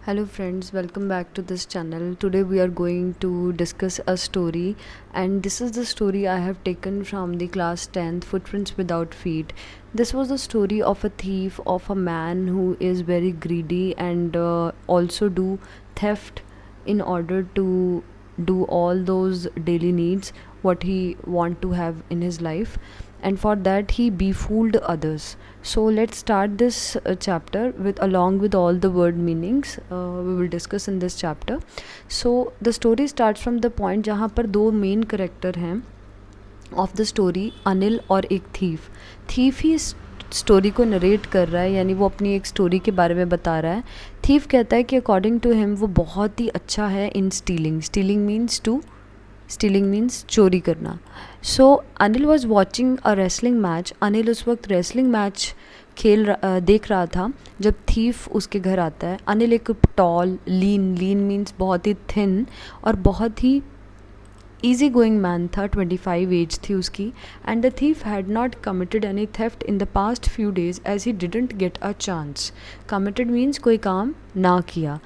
Hello friends, welcome back to this channel. Today we are going to discuss a story, and this is the story I have taken from the class 10th Footprints Without Feet. This was the story of a thief, of a man who is very greedy and also do theft in order to do all those daily needs what he want to have in his life, and for that he befooled others. So let's start this chapter with along with all the word meanings we will discuss in this chapter. So the story starts from the point जहाँ पर दो main character हैं of the story, Anil और एक thief. Thief ही story को narrate कर रहा है, यानी वो अपनी एक स्टोरी के बारे में बता रहा है. थीफ कहता है कि अकॉर्डिंग टू हिम वो बहुत ही अच्छा है इन स्टीलिंग. स्टीलिंग मीन्स चोरी करना. So Anil was watching a wrestling match. Anil उस वक्त रेसलिंग मैच देख रहा था जब थीफ उसके घर आता है. अनिल एक टॉल लीन मीन्स बहुत ही थिन और बहुत ही easy going man था. 25 एज थी उसकी. And the thief had not committed any theft in the past few days as he didn't get a chance. Committed means कोई काम ना किया.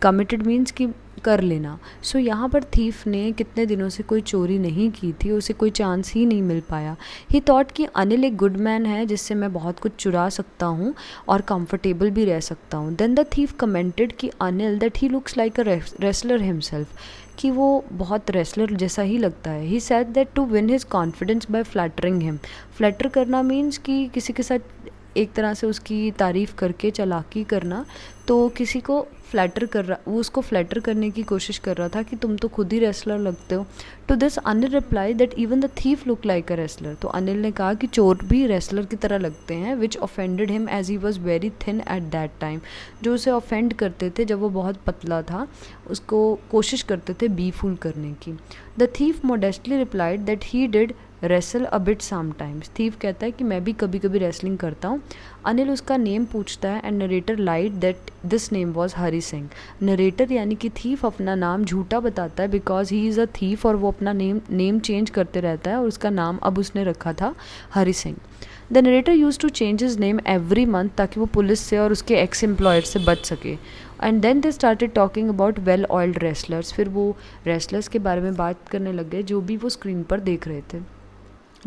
कमिटेड मीन्स कि कर लेना. सो यहाँ पर थीफ ने कितने दिनों से कोई चोरी नहीं की थी, उसे कोई चांस ही नहीं मिल पाया. ही थॉट कि अनिल एक गुड मैन है जिससे मैं बहुत कुछ चुरा सकता हूँ और कंफर्टेबल भी रह सकता हूँ. देन द थीफ कमेंटेड कि Anil that he looks like a wrestler himself, कि वो बहुत रेसलर जैसा ही लगता है. He said that to win his confidence by flattering him. Flatter करना मीन्स कि किसी के साथ एक तरह से उसकी तारीफ़ करके चालाकी करना. तो किसी को फ्लैटर कर रहा, वो उसको फ्लैटर करने की कोशिश कर रहा था कि तुम तो खुद ही रेसलर लगते हो. To this Anil reply that even the thief look like a wrestler. तो अनिल ने कहा कि चोर भी रेसलर की तरह लगते हैं. Which offended him as he was very thin at that time. जो उसे ऑफेंड करते थे जब वो बहुत पतला था, उसको कोशिश करते थे बी फूल करने की. The thief modestly replied that he did wrestle a bit sometimes. Thief कहता है कि मैं भी कभी कभी रेसलिंग करता हूँ. अनिल उसका नेम पूछता है and narrator lied that this name was Hari Singh. Narrator यानी कि थीफ अपना नाम झूठा बताता है because he is a thief, और वो अपना नेम चेंज करते रहता है और उसका नाम अब उसने रखा था Hari Singh. The narrator use to change his name every month ताकि वो पुलिस से और उसके एक्स एम्प्लॉयर से बच सके. And then they started talking about well oiled wrestlers. फिर वो रेसलर्स के बारे में बात करने लग गए जो भी वो स्क्रीन पर देख रहे थे.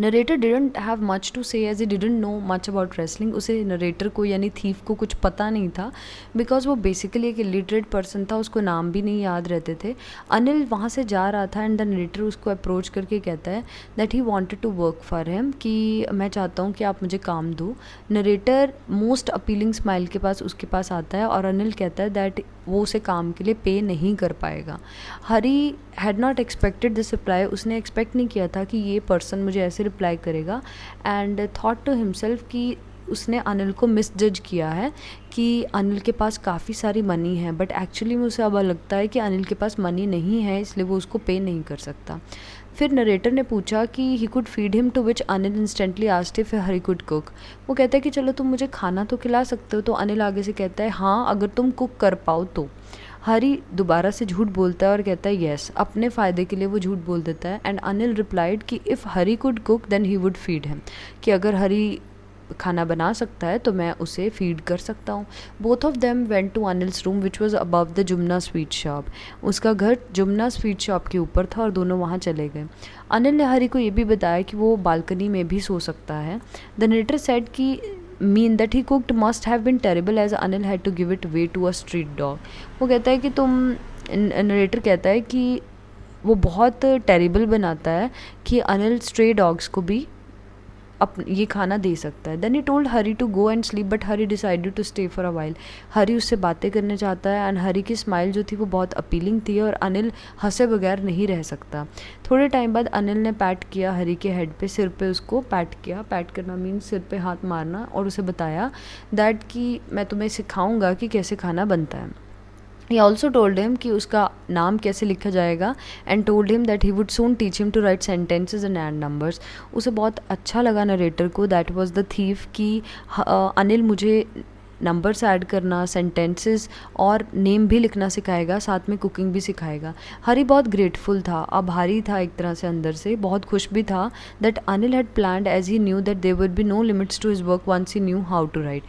Narrator didn't have much to say as he didn't know much about wrestling. उसे नरेटर को यानी थीफ को कुछ पता नहीं था बिकॉज वो बेसिकली एक इलिटरेट पर्सन था, उसको नाम भी नहीं याद रहते थे. अनिल वहाँ से जा रहा था एंड द नरेटर उसको अप्रोच करके कहता है that he wanted to work for him, कि मैं चाहता हूँ कि आप मुझे काम दो. नरेटर मोस्ट अपीलिंग स्माइल के पास उसके पास आता है और अनिल कहता है दैट वो उसे काम के लिए पे नहीं कर पाएगा. Hari had not expected this reply. उसने एक्सपेक्ट नहीं किया था कि ये पर्सन मुझे ऐसे रिप्लाई करेगा. एंड थॉट टू हिमसेल्फ कि उसने अनिल को मिसजज किया है कि अनिल के पास काफ़ी सारी मनी है, बट एक्चुअली में उसे अब लगता है कि अनिल के पास मनी नहीं है इसलिए वो उसको पे नहीं कर सकता. फिर नरेटर ने पूछा कि he could feed him, to which Anil instantly asked if Hari could cook. वो कहता है कि चलो तुम मुझे खाना तो खिला सकते हो. तो अनिल आगे से कहता है हाँ, अगर तुम कुक कर पाओ तो. हरी दोबारा से झूठ बोलता है और कहता है येस. अपने फ़ायदे के लिए वो झूठ बोल देता है. एंड अनिल रिप्लाइड कि if Hari could cook then he would feed him, कि अगर हरी खाना बना सकता है तो मैं उसे फीड कर सकता हूँ. Both of them went to Anil's room which was above the Jumna sweet shop. उसका घर जुमना स्वीट शॉप के ऊपर था और दोनों वहाँ चले गए. अनिल ने हरी को ये भी बताया कि वो बालकनी में भी सो सकता है. द नरेटर सेड कि mean that he cooked must have been terrible as Anil had to give it way to a street dog. वो कहता है कि नरेटर कहता है कि वो बहुत टेरेबल बनाता है कि अनिल स्ट्रे डॉग्स को भी ये खाना दे सकता है. Then he told Hari to go and sleep but Hari decided to stay for a while. Hari उससे बातें करने चाहता है एंड हरी की स्माइल जो थी वो बहुत अपीलिंग थी और अनिल हंसे बगैर नहीं रह सकता. थोड़े टाइम बाद अनिल ने पैट किया हरी के हेड पे, सिर पे उसको पैट किया. पैट करना मीन्स सिर पे हाथ मारना, और उसे बताया दैट कि मैं तुम्हें सिखाऊंगा कि कैसे खाना बनता है. He also told him कि उसका नाम कैसे लिखा जाएगा and told him that he would soon teach him to write sentences and add numbers. उसे बहुत अच्छा लगा नरेटर को, that was the thief, कि अनिल मुझे नंबर्स ऐड करना, सेंटेंसेस और नेम भी लिखना सिखाएगा, साथ में कुकिंग भी सिखाएगा. हरी बहुत ग्रेटफुल था, अब भारी था एक तरह से, अंदर से बहुत खुश भी था that Anil had planned as he knew that there would be no limits to his work once he knew how to write.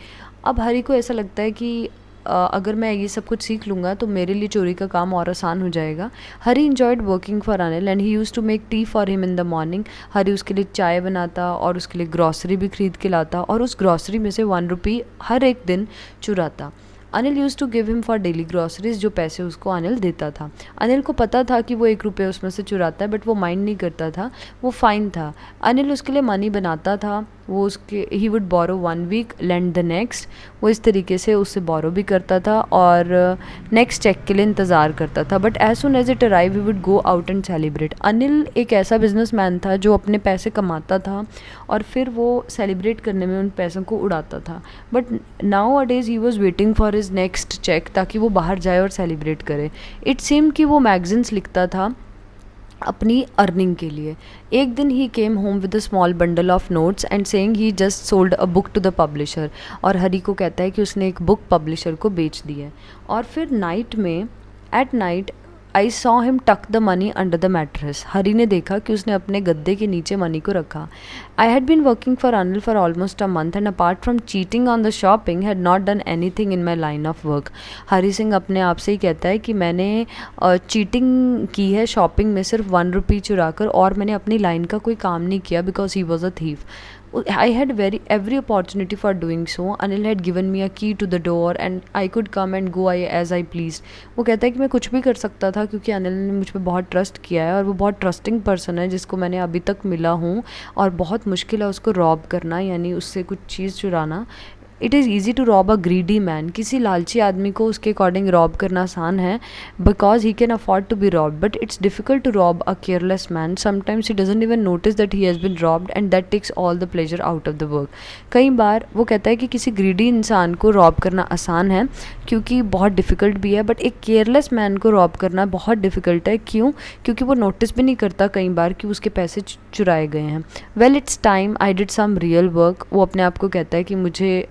अब हरी को ऐसा लगता है कि अगर मैं ये सब कुछ सीख लूँगा तो मेरे लिए चोरी का काम और आसान हो जाएगा। Hari enjoyed working for Anil and he used to make tea for him in the morning. Hari उसके लिए चाय बनाता और उसके लिए ग्रॉसरी भी खरीद के लाता और उस ग्रॉसरी में से 1 रुपी हर एक दिन चुराता। Anil use to give him for daily groceries, जो पैसे उसको अनिल देता था। अनिल को पता था कि वो 1 रुपये उसमें से चुराता है, बट वो माइंड नहीं करता था, वो फाइन था। अनिल उसके लिए मनी बनाता था, वो उसके he would borrow 1 week lend the next. वो इस तरीके से उससे बोरो भी करता था और नेक्स्ट चेक के लिए इंतज़ार करता था। But as soon as it arrive he would go out and celebrate. Anil एक ऐसा बिजनेसमैन था जो अपने पैसे कमाता था और फिर वो सेलिब्रेट करने में उन पैसों को उड़ाता था। But nowadays he was waiting for his next cheque ताकि वो बाहर जाए और सेलिब्रेट करे। इट सीम कि वो मैगजीन्स लिखता था अपनी अर्निंग के लिए। एक दिन he came home with a small bundle of notes and saying he just sold a book to the publisher. और हरी को कहता है कि उसने एक बुक पब्लिशर को बेच दी है। और फिर नाइट में at night I saw him tuck the money under the mattress. Hari ने देखा कि उसने अपने गद्दे के नीचे मनी को रखा। I had been working for Anil for almost a month and apart from cheating on the shopping had not done anything in my line of work. Hari Singh अपने आप से ही कहता है कि मैंने चीटिंग की है शॉपिंग में सिर्फ 1 रुपी चुरा कर, और मैंने अपनी लाइन का कोई काम नहीं किया because he was a thief. I had every opportunity for doing so. Anil had given me a key to the door and I could come and go as I pleased. वो कहता है कि मैं कुछ भी कर सकता था क्योंकि अनिल ने मुझ पर बहुत ट्रस्ट किया है और वो बहुत ट्रस्टिंग पर्सन है जिसको मैंने अभी तक मिला हूँ, और बहुत मुश्किल है उसको रॉब करना, यानी उससे कुछ चीज़ चुराना। It is easy to rob a greedy man. किसी लालची आदमी को उसके अकॉर्डिंग रॉब करना आसान है because he can afford to be robbed, but it's difficult to rob a careless man. Sometimes he doesn't even notice that he has been robbed and that takes all the pleasure out of the work. कई बार वो कहता है कि किसी greedy इंसान को Rob करना आसान है क्योंकि बहुत डिफ़िकल्ट भी है, बट एक केयरलेस मैन को रॉब करना बहुत डिफ़िकल्ट है। क्यों? क्योंकि वो नोटिस भी नहीं करता कई बार कि उसके पैसे चुराए गए हैं। Well it's time I did some real work. वो अपने आप को कहता है कि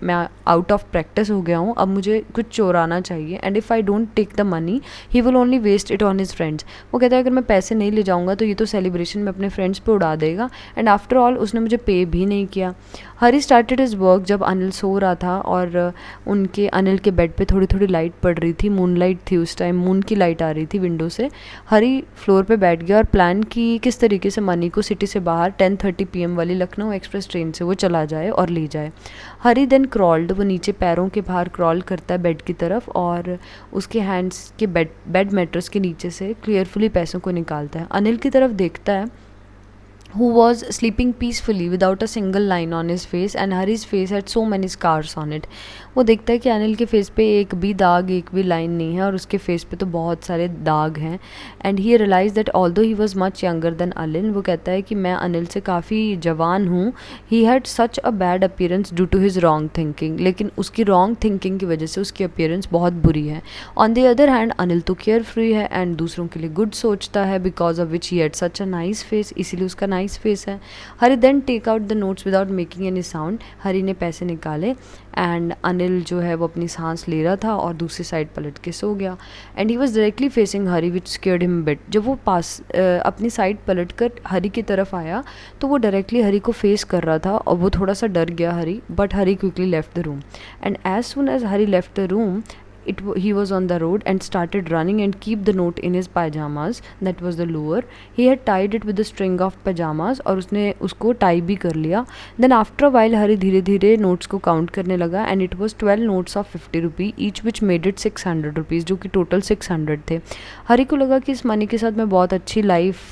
मैं आउट ऑफ प्रैक्टिस हो गया हूँ, अब मुझे कुछ चोराना चाहिए। And if I don't take the money he will only waste it on his friends. वो कहता है अगर मैं पैसे नहीं ले जाऊँगा तो ये तो सेलिब्रेशन में अपने फ्रेंड्स पे उड़ा देगा, एंड आफ्टर ऑल उसने मुझे पे भी नहीं किया। हरी स्टार्टेड हिज वर्क जब अनिल सो रहा था और उनके अनिल के बेड पे थोड़ी थोड़ी लाइट पड़ रही थी, मून लाइट थी उस टाइम, मून की लाइट आ रही थी विंडो से। हरी फ्लोर पे बैठ गया और प्लान की किस तरीके से मनी को सिटी से बाहर 10:30 PM वाली लखनऊ एक्सप्रेस ट्रेन से वो चला जाए और ले जाए। हरी देन क्रॉल्ड, वो नीचे पैरों के बाहर क्रॉल करता है बेड की तरफ और उसके हैंड्स के बेड मैट्रेस के नीचे से क्लियरफुली पैसों को निकालता है। अनिल की तरफ देखता है who was sleeping peacefully without a single line on his face, and Hari's face had so many scars on it. वो देखता है कि अनिल के फेस पे एक भी दाग, एक भी लाइन नहीं है और उसके फेस पे तो बहुत सारे दाग हैं। And he realize that although he was much younger than Anil, वो कहता है कि मैं अनिल से काफ़ी जवान हूँ। He had such a bad appearance due to his wrong thinking, लेकिन उसकी रॉन्ग थिंकिंग की वजह से उसकी अपीयरेंस बहुत बुरी है। On the other hand Anil तो केयर फ्री है एंड दूसरों के लिए गुड सोचता है, because of which he had such a nice face, इसीलिए उसका नाइस फेस है। Hari then take out the notes without making any sound. Hari ने पैसे निकाले एंड अनिल जो है वो अपनी सांस ले रहा था और दूसरी साइड पलट के सो गया। And he was directly facing Hari which scared him bit. जब वो अपनी साइड पलट कर हरी की तरफ आया तो वो डायरेक्टली हरी को फेस कर रहा था और वो थोड़ा सा डर गया Hari, but Hari quickly left the room. And as soon as Hari left the room he was on the road and started running and keep the note in his pajamas, that was the lower. He had tied it with the string of pajamas और उसने उसको tie भी कर लिया। Then after a while हरी धीरे धीरे notes को count करने लगा and it was 12 notes of 50 rupee each which made it 600 rupees, जो कि टोटल 600 थे। हरी को लगा कि इस मनी के साथ मैं बहुत अच्छी life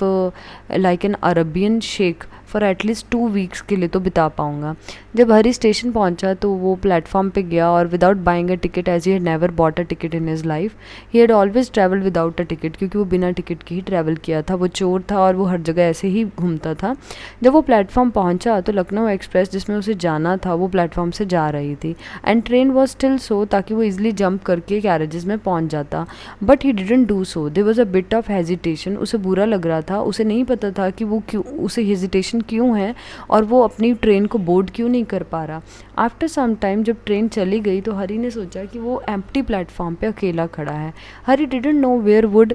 like an Arabian sheikh for at least 2 weeks के लिए तो बिता पाऊँगा। जब हरी स्टेशन पहुँचा तो वो प्लेटफॉर्म पे गया और without buying a ticket, as he had never bought a ticket in his life, he had always travel without a ticket, क्योंकि वो बिना टिकट के ही ट्रैवल किया था। वो चोर था और वो हर जगह ऐसे ही घूमता था। जब वो प्लेटफॉर्म पहुँचा तो लखनऊ एक्सप्रेस जिसमें उसे जाना था वो प्लेटफॉर्म से जा रही थी and train was still so, ताकि वो ईजिली जंप करके कैरेजेस में पहुँच जाता, but he didn't do so. There was a bit of hesitation, उसे बुरा लग रहा था, उसे नहीं पता था कि वो क्यों, उसे हेजिटेशन क्यों है और वो अपनी ट्रेन को बोर्ड क्यों नहीं कर पा रहा। आफ्टर सम टाइम जब ट्रेन चली गई तो हरी ने सोचा कि वो एम्प्टी प्लेटफॉर्म पे अकेला खड़ा है। Hari didn't know where would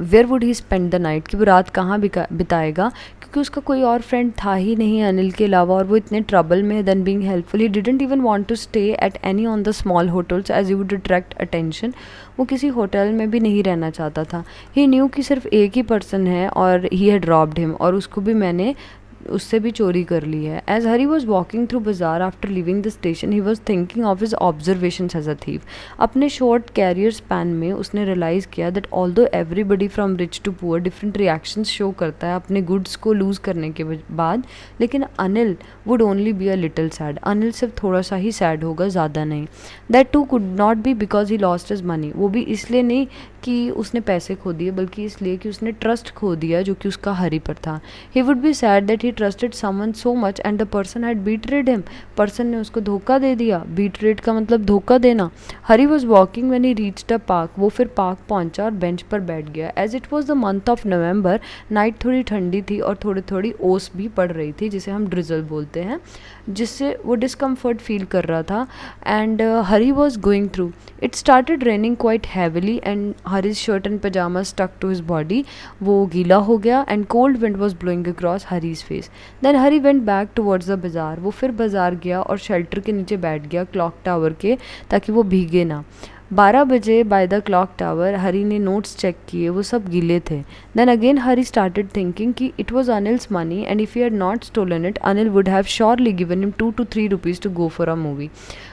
where would he spend the night, कि वो रात कहाँ बिताएगा, क्योंकि उसका कोई और फ्रेंड था ही नहीं अनिल के अलावा, और वो इतने ट्रबल में, then being helpful he didn't even want to stay at any on the small hotels as you would attract attention. वो किसी होटल में भी नहीं रहना चाहता था। ही न्यू कि सिर्फ एक ही पर्सन है और ही हैड रॉब्ड हिम, और उसको भी मैंने उससे भी चोरी कर ली है। As Hari was walking through bazaar after living the station he was thinking of his observation as a thief. अपने शॉर्ट कैरियर स्पैन में उसने रियलाइज़ किया that although everybody from rich to poor different reactions show करता है अपने goods को loose करने के बाद, लेकिन Anil would only be a little sad. Anil सिर्फ थोड़ा सा ही सैड होगा, ज़्यादा नहीं। That too could not be because he lost his money, वो भी इसलिए नहीं कि उसने पैसे खो दिए, बल्कि इसलिए कि उसने ट्रस्ट खो दिया जो कि उसका हरी पर था। He would be sad that he trusted someone so much and the person had betrayed him, person ने उसको धोखा दे दिया। बीट्रेड का मतलब धोखा देना। Hari was walking when he reached a park, वो फिर पार्क पहुंचा और बेंच पर बैठ गया। As it was the month of November, night थोड़ी ठंडी थी और थोड़ी थोड़ी ओस भी पड़ रही थी, जिसे हम ड्रिजल बोलते हैं, जिससे वो डिस्कम्फर्ट फील कर रहा था। And Hari was going through, it started raining quite heavily and Hari's shirt and pyjama stuck to his body, वो गीला हो गया and cold wind was blowing across Hari's face. Then Hari went back towards the bazaar, वो फिर बाजार गया और शेल्टर के नीचे बैठ गया क्लॉक टावर के, ताकि वो भीगे ना। 12 बजे by the clock tower Hari ने नोट्स चेक किए, वो सब गीले थे। Then again Hari started thinking कि it was Anil's money and if he had not stolen it Anil would have surely given him 2 to 3 rupees to go for a movie.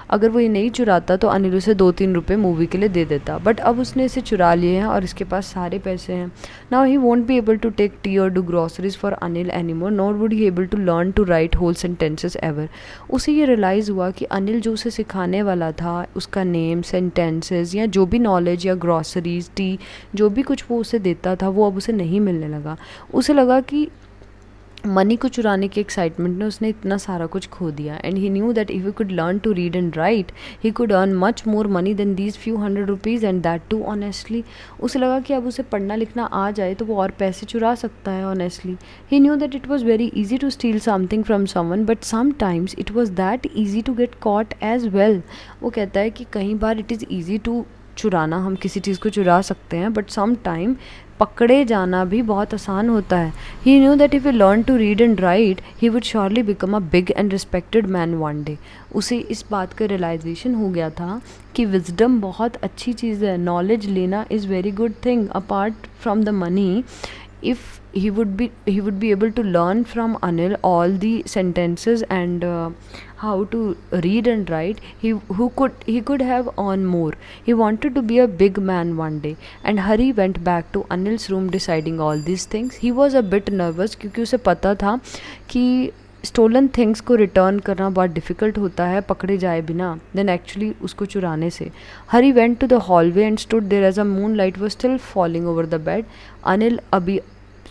अगर वो ये नहीं चुराता तो अनिल उसे 2-3 रुपये मूवी के लिए दे देता, बट अब उसने इसे चुरा लिए हैं और इसके पास सारे पैसे हैं। Now he won't be able to take tea और do groceries for Anil anymore, nor would he able to learn to write whole sentences ever. उसे ये रियलाइज़ हुआ कि अनिल जो उसे सिखाने वाला था, उसका नेम, सेंटेंसेस या जो भी नॉलेज या ग्रॉसरीज, टी, जो भी कुछ वो उसे देता था, वो अब उसे नहीं मिलने लगा। उसे लगा कि मनी को चुराने के एक्साइटमेंट में उसने इतना सारा कुछ खो दिया। And he knew that if he could learn to read and write he could earn much more money than these few 100 rupees and that too honestly. उसे लगा कि अब उसे पढ़ना लिखना आ जाए तो वो और पैसे चुरा सकता है honestly. He knew that it was very easy to steal something from someone, but sometimes it was that easy to get caught as well. वो कहता है कि कई बार इट इज़ ईजी टू चुराना, हम किसी चीज़ को चुरा सकते हैं, बट सम टाइम पकड़े जाना भी बहुत आसान होता है। He knew that if he learn to read and write he would surely become a big and respected man one day. उसे इस बात का रियलाइजेशन हो गया था कि विजडम बहुत अच्छी चीज़ है, नॉलेज लेना is very good thing apart from the money. if he would be able to learn from Anil all the sentences and how to read and write, he could have earned more. He wanted to be a big man one day and Hari went back to Anil's room deciding all these things. He was a bit nervous क्योंकि उसे पता था कि stolen things को return करना बहुत difficult होता है पकड़े जाए बिना, देन एक्चुअली उसको चुराने से। Hari went to the hallway and stood there as a moon light was still falling over the bed. Anil अभी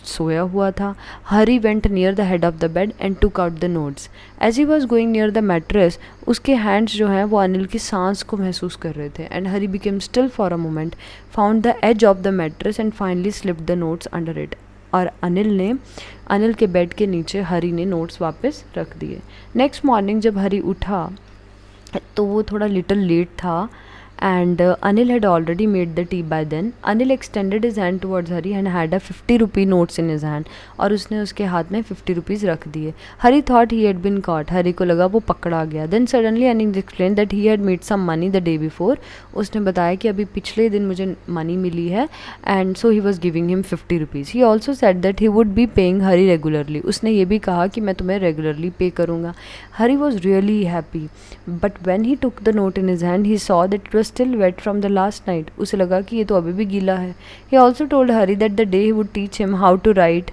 सोया हुआ था। Hari went near the head of the bed and took out the notes. As he was going near the mattress, उसके hands जो हैं वो अनिल की सांस को महसूस कर रहे थे। And Hari became still for a moment, found the edge of the mattress and finally slipped the notes under it. और अनिल के बेड के नीचे हरी ने नोट्स वापस रख दिए। नेक्स्ट मॉर्निंग जब हरी उठा तो वो थोड़ा लिटिल लेट था and Anil had already made the tea by then. Anil extended his hand towards Hari and had a 50 rupee notes in his hand. और उसने उसके हाथ में 50 रुपीज़ रख दिए। Hari thought he had been caught. हरी को लगा वो पकड़ा गया। Then suddenly Anil explained that he had made some money the day before. उसने बताया कि अभी पिछले दिन मुझे मनी मिली है and so he was giving him 50 rupees. He also said that he would be paying Hari regularly. उसने ये भी कहा कि मैं तुम्हें regularly पे करूँगा। Hari was really happy. But when he took the note in his hand, he saw that it was still wet from the last night. उसे लगा कि ये तो अभी भी गीला है। He also told Hari that the day he would teach him how to write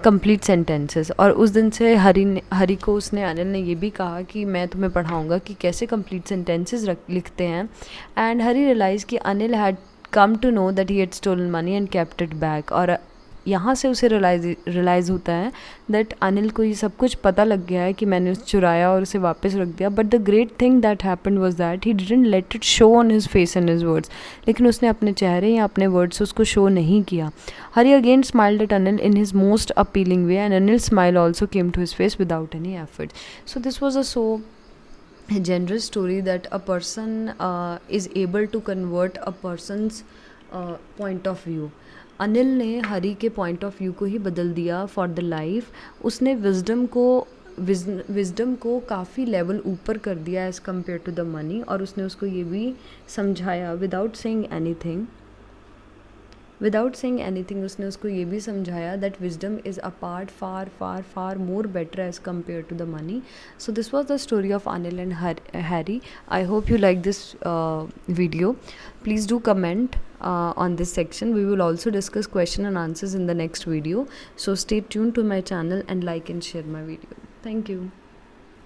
complete sentences. और उस दिन से हरी को उसने अनिल ने ये भी कहा कि मैं तुम्हें पढ़ाऊँगा कि कैसे complete sentences लिखते हैं। And Hari realized कि Anil had come to know that he had stolen money and kept it back. और यहाँ से उसे रियलाइज़ होता है दैट अनिल को ये सब कुछ पता लग गया है कि मैंने उसे चुराया और उसे वापस रख दिया। But the great thing that happened was that he didn't let it show on his face and his words. लेकिन उसने अपने चेहरे या अपने वर्ड्स से उसको शो नहीं किया। Hari again smiled at Anil in his most appealing way and Anil smile also came to his face without any effort. So this was a generous story that a person is able to convert a person's point of view. Anil ने हरी के point of view को ही बदल दिया for the life. उसने wisdom को काफ़ी level ऊपर कर दिया as compare to the money, और उसने उसको ये भी समझाया विदाउट सेइंग एनीथिंग उसने उसको ये भी समझाया that wisdom is a part far far far more better as compare to the money. So this was the story of Anil and Harry. I hope you like this video. Please do comment on this section. We will also discuss question and answers in the next video. So stay tuned to my channel and like and share my video. Thank you.